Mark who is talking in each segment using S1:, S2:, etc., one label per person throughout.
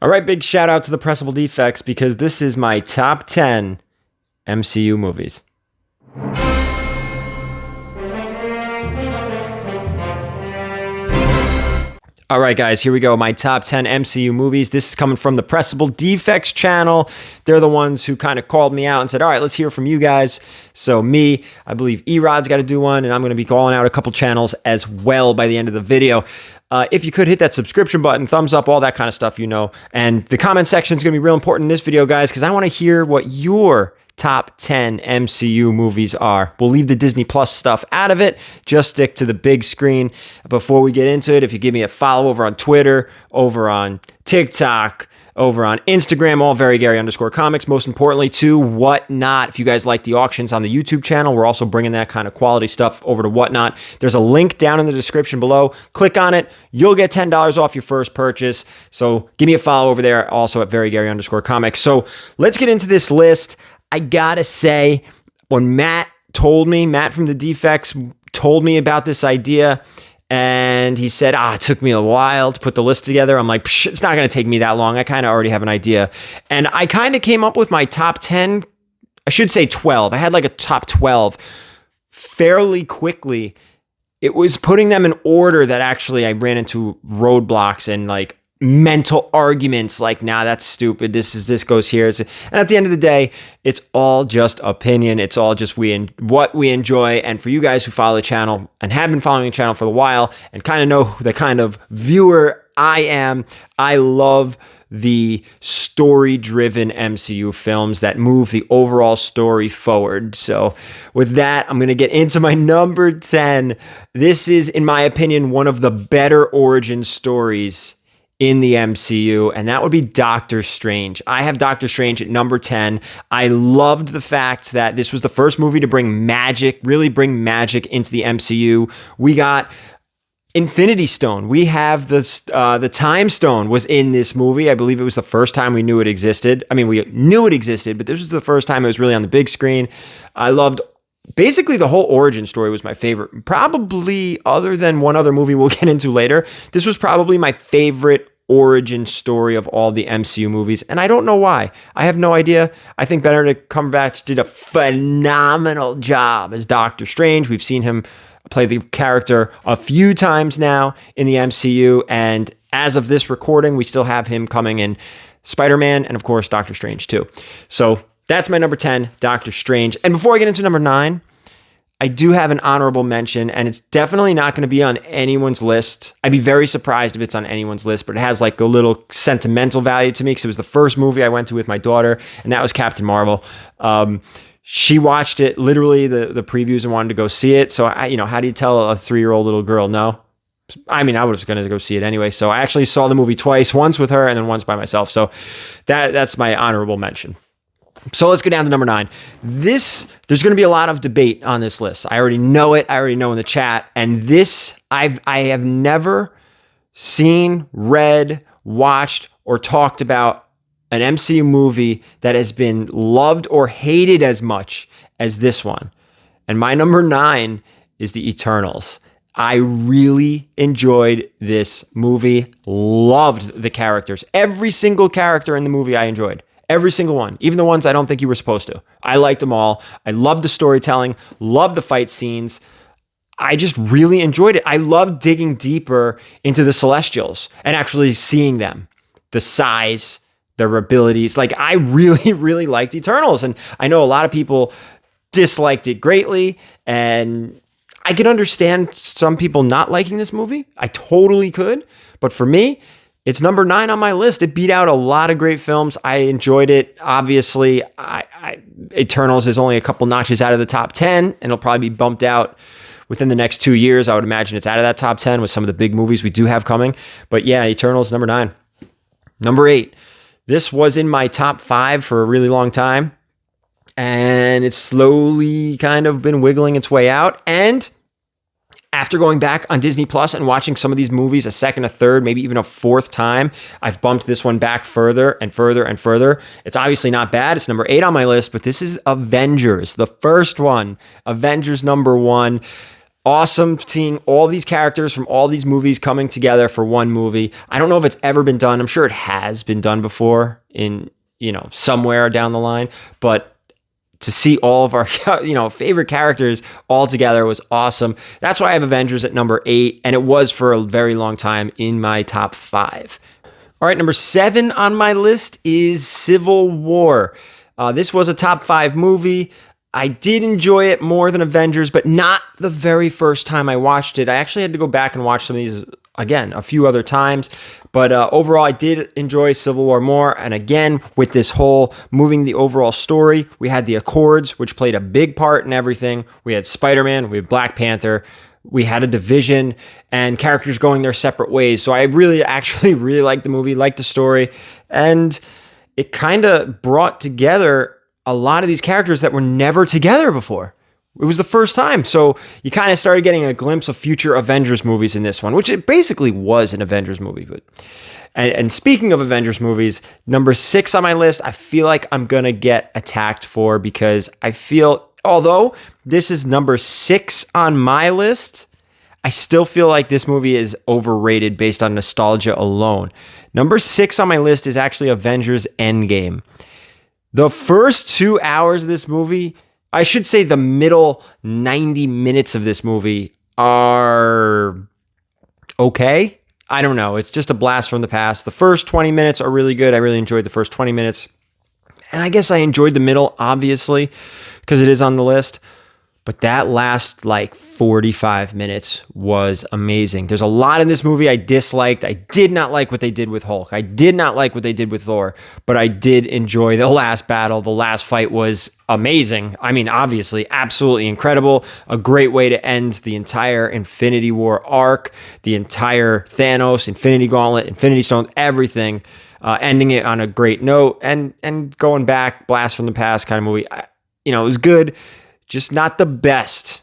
S1: All right, big shout out to the Pressable Defects because this is my top 10 MCU movies. All right, guys, here we go. My top 10 MCU movies. This is coming from the Pressable Defects channel. They're the ones who kind of called me out and said, all right, let's hear from you guys. So I believe Erod's got to do one, and I'm going to be calling out a couple channels as well by the end of the video. If you could hit that subscription button, thumbs up, all that kind of stuff, And the comment section is going to be real important in this video, guys, because I want to hear what your top 10 MCU movies are. We'll leave the Disney Plus stuff out of it. Just stick to the big screen. Before we get into it, if you give me a follow over on Twitter, over on TikTok, over on Instagram, all VERYGARY_comics. Most importantly, too, Whatnot. If you guys like the auctions on the YouTube channel, we're also bringing that kind of quality stuff over to Whatnot. There's a link down in the description below. Click on it. You'll get $10 off your first purchase. So give me a follow over there, also at VERYGARY_comics. So let's get into this list. I gotta say, when Matt from the Defects told me about this idea, and he said, it took me a while to put the list together. I'm like, it's not going to take me that long. I kind of already have an idea. And I kind of came up with my top 10, I should say 12. I had like a top 12 fairly quickly. It was putting them in order that actually I ran into roadblocks and like mental arguments like, nah, that's stupid. This goes here. And at the end of the day, it's all just opinion. It's all just what we enjoy. And for you guys who follow the channel and have been following the channel for a while and kind of know the kind of viewer I am, I love the story-driven MCU films that move the overall story forward. So with that, I'm going to get into my number 10. This is, in my opinion, one of the better origin stories in the MCU, and that would be Doctor Strange. I have Doctor Strange at number 10. I loved the fact that this was the first movie to really bring magic into the MCU. We got Infinity Stone. We have the Time Stone was in this movie. I believe it was the first time we knew it existed. I mean, we knew it existed, but this was the first time it was really on the big screen. I loved basically the whole origin story was my favorite. Probably, other than one other movie we'll get into later, this was probably my favorite origin story of all the MCU movies, and I don't know why. I have no idea. I think Benedict Cumberbatch did a phenomenal job as Doctor Strange. We've seen him play the character a few times now in the MCU, and as of this recording, we still have him coming in Spider-Man and, of course, Doctor Strange too. So that's my number 10, Doctor Strange. And before I get into number 9, I do have an honorable mention, and it's definitely not going to be on anyone's list. I'd be very surprised if it's on anyone's list, but it has like a little sentimental value to me because it was the first movie I went to with my daughter, and that was Captain Marvel. She watched it, literally the previews, and wanted to go see it. So, how do you tell a 3-year-old little girl no? I mean, I was going to go see it anyway. So I actually saw the movie twice, once with her and then once by myself. So that's my honorable mention. So let's go down to number 9. There's going to be a lot of debate on this list. I already know it. I already know in the chat. And this, I have never seen, read, watched, or talked about an MCU movie that has been loved or hated as much as this one. And my number 9 is The Eternals. I really enjoyed this movie. Loved the characters. Every single character in the movie I enjoyed. Every single one, even the ones I don't think you were supposed to. I liked them all. I loved the storytelling, loved the fight scenes. I just really enjoyed it. I loved digging deeper into the Celestials and actually seeing them, the size, their abilities. Like, I really, really liked Eternals. And I know a lot of people disliked it greatly. And I could understand some people not liking this movie. I totally could. But for me, it's number 9 on my list. It beat out a lot of great films. I enjoyed it. Obviously, Eternals is only a couple notches out of the top 10, and it'll probably be bumped out within the next 2 years. I would imagine it's out of that top 10 with some of the big movies we do have coming. But yeah, Eternals, number 9. Number 8. This was in my top 5 for a really long time, and it's slowly kind of been wiggling its way out. And after going back on Disney Plus and watching some of these movies a second, a third, maybe even a fourth time, I've bumped this one back further and further and further. It's obviously not bad. It's number 8 on my list, but this is Avengers, the first one. Avengers number 1. Awesome seeing all these characters from all these movies coming together for one movie. I don't know if it's ever been done. I'm sure it has been done before in, somewhere down the line, but to see all of our, favorite characters all together was awesome. That's why I have Avengers at number 8, and it was for a very long time in my top 5. All right, number 7 on my list is Civil War. This was a top 5 movie. I did enjoy it more than Avengers, but not the very first time I watched it. I actually had to go back and watch some of these again a few other times. But overall, I did enjoy Civil War more. And again, with this whole moving the overall story, we had the Accords, which played a big part in everything. We had Spider-Man, we had Black Panther, we had a division, and characters going their separate ways. So I actually really liked the movie, liked the story, and it kind of brought together a lot of these characters that were never together before. It was the first time. So you kind of started getting a glimpse of future Avengers movies in this one, which it basically was an Avengers movie. And speaking of Avengers movies, number 6 on my list, I feel like I'm going to get attacked for, because I feel, although this is number 6 on my list, I still feel like this movie is overrated based on nostalgia alone. Number 6 on my list is actually Avengers End Game. The first 2 hours of this movie, I should say the middle 90 minutes of this movie, are okay. I don't know. It's just a blast from the past. The first 20 minutes are really good. I really enjoyed the first 20 minutes. And I guess I enjoyed the middle, obviously, because it is on the list. But that last 45 minutes was amazing. There's a lot in this movie I disliked. I did not like what they did with Hulk. I did not like what they did with Thor, but I did enjoy the last battle. The last fight was amazing. I mean, obviously, absolutely incredible. A great way to end the entire Infinity War arc, the entire Thanos, Infinity Gauntlet, Infinity Stone, everything, ending it on a great note and going back, blast from the past kind of movie. It was good. Just not the best.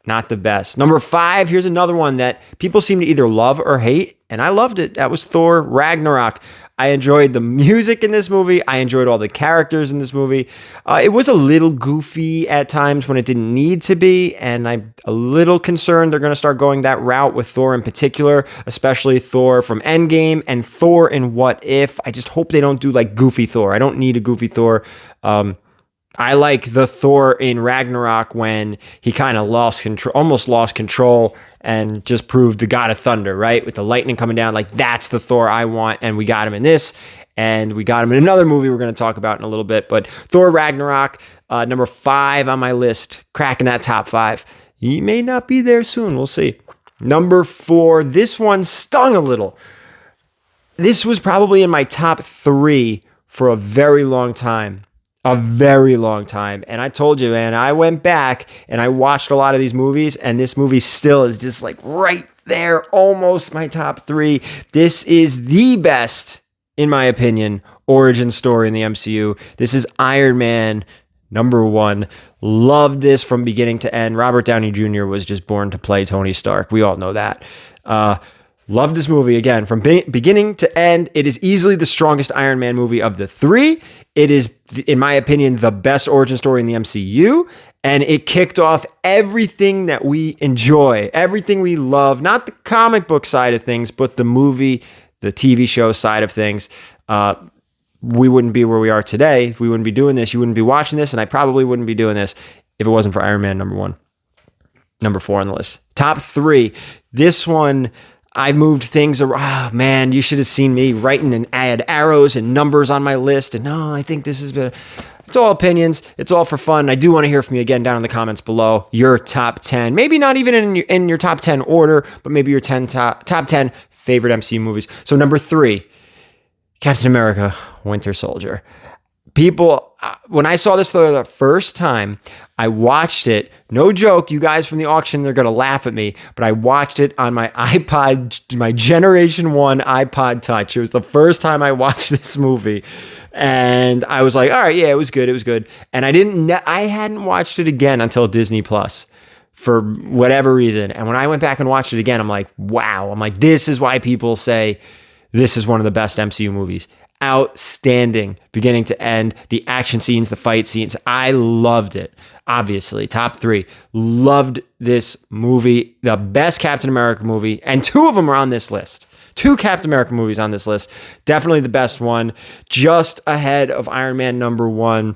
S1: Not the best. Number 5, here's another one that people seem to either love or hate, and I loved it. That was Thor Ragnarok. I enjoyed the music in this movie. I enjoyed all the characters in this movie. It was a little goofy at times when it didn't need to be, and I'm a little concerned they're going to start going that route with Thor in particular, especially Thor from End Game and Thor in What If. I just hope they don't do goofy Thor. I don't need a goofy Thor. I like the Thor in Ragnarok when he kind of almost lost control and just proved the god of thunder, right? With the lightning coming down, that's the Thor I want. And we got him in this, and we got him in another movie we're going to talk about in a little bit. But Thor Ragnarok, number 5 on my list, cracking that top 5. He may not be there soon. We'll see. Number 4, this one stung a little. This was probably in my top 3 for a very long time. A very long time. And I told you, man, I went back and I watched a lot of these movies, and this movie still is just right there, almost my top 3. This is the best, in my opinion, origin story in the MCU. This is Iron Man number 1. Loved this from beginning to end. Robert Downey Jr. was just born to play Tony Stark. We all know that. Love this movie again from beginning to end. It is easily the strongest Iron Man movie of the 3. It is, in my opinion, the best origin story in the MCU, and it kicked off everything that we enjoy, everything we love, not the comic book side of things, but the movie, the TV show side of things. We wouldn't be where we are today. If we wouldn't be doing this, you wouldn't be watching this, and I probably wouldn't be doing this if it wasn't for Iron Man number 1. Number 4 on the list. Top 3. This one, I moved things around. Oh, man, you should have seen me writing and add arrows and numbers on my list. And no, I think this has been... It's all opinions. It's all for fun. I do want to hear from you again down in the comments below. Your top 10. Maybe not even in your top 10 order, but maybe your top 10 favorite MCU movies. So number 3, Captain America, Winter Soldier. People, when I saw this for the first time, I watched it. No joke, you guys from the auction, they're going to laugh at me, but I watched it on my iPod, my Generation 1 iPod Touch. It was the first time I watched this movie. And I was like, all right, yeah, it was good. It was good. And I hadn't watched it again until Disney Plus for whatever reason. And when I went back and watched it again, I'm like, wow. I'm like, this is why people say this is one of the best MCU movies. outstanding beginning to end. The action scenes, the fight scenes, I loved it. Obviously, top 3. Loved this movie. The best Captain America movie, and 2 of them are on this list. 2 Captain America movies on this list. Definitely the best one. Just ahead of Iron Man #1.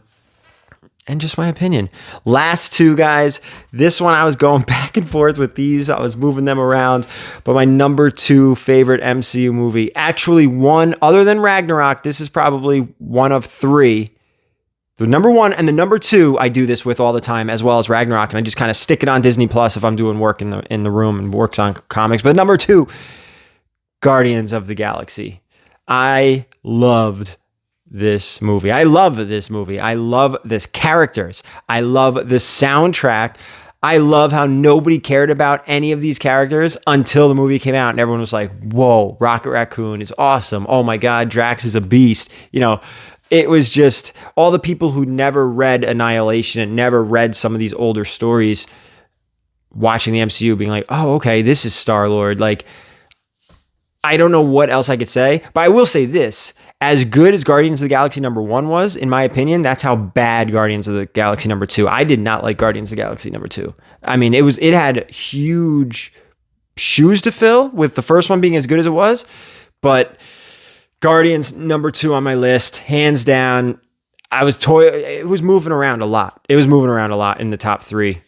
S1: And just my opinion. Last 2, guys. This one I was going back and forth with these. I was moving them around. But my #2 favorite MCU movie, actually one other than Ragnarok, this is probably one of 3. The #1 and the #2 I do this with all the time, as well as Ragnarok, and I just kind of stick it on Disney Plus if I'm doing work in the room and works on comics. But #2, Guardians of the Galaxy. I loved this movie. I love this movie. I love the characters. I love the soundtrack. I love how nobody cared about any of these characters until the movie came out, and everyone was like, whoa, Rocket Raccoon is awesome. Oh my God, Drax is a beast. You know, it was just all the people who never read Annihilation and never read some of these older stories watching the MCU being like, oh, okay, this is Star-Lord. Like, I don't know what else I could say, but I will say this. As good as Guardians of the Galaxy #1 was, in my opinion, that's how bad Guardians of the Galaxy #2. I did not like Guardians of the Galaxy #2. I mean, it had huge shoes to fill with the first one being as good as it was, but Guardians #2 on my list, hands down. It was moving around a lot. It was moving around a lot in the top 3,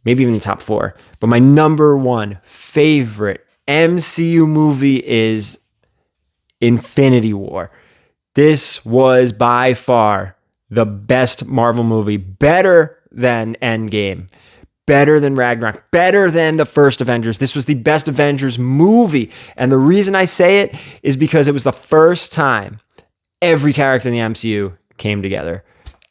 S1: maybe even the top 4. But my #1 favorite MCU movie is Infinity War. This was by far the best Marvel movie, better than End Game, better than Ragnarok, better than the first Avengers. This was the best Avengers movie. And the reason I say it is because it was the first time every character in the MCU came together.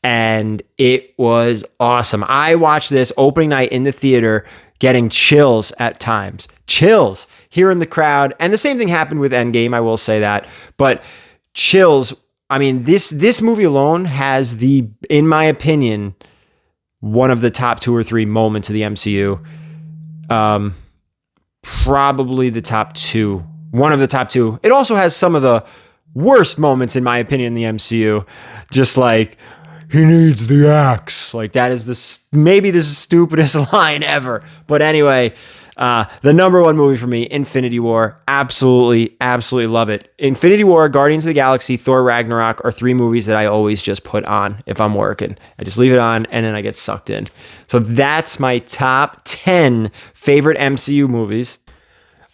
S1: And it was awesome. I watched this opening night in the theater, getting chills at times. Chills here in the crowd. And the same thing happened with End Game, I will say that. But chills. I mean, this movie alone has in my opinion, one of the top 2 or 3 moments of the MCU. Probably the top 2. One of the top 2. It also has some of the worst moments, in my opinion, in the MCU. Just like, he needs the axe. Like, that is maybe the stupidest line ever. But anyway, the #1 movie for me, Infinity War. Absolutely, absolutely love it. Infinity War, Guardians of the Galaxy, Thor Ragnarok are 3 movies that I always just put on if I'm working. I just leave it on and then I get sucked in. So that's my top 10 favorite MCU movies.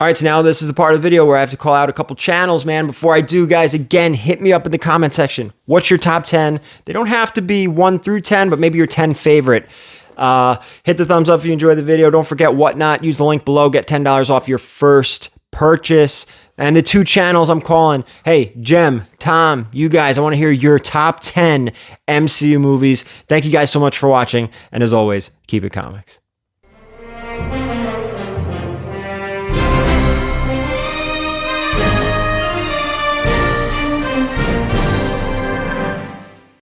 S1: All right, so now this is the part of the video where I have to call out a couple channels, man. Before I do, guys, again, hit me up in the comment section. What's your top 10? They don't have to be 1 through 10, but maybe your 10 favorite. Hit the thumbs up if you enjoyed the video. Don't forget Whatnot. Use the link below. Get $10 off your first purchase. And the 2 channels I'm calling. Hey, Jem, Tom, you guys, I want to hear your top 10 MCU movies. Thank you guys so much for watching. And as always, keep it comics.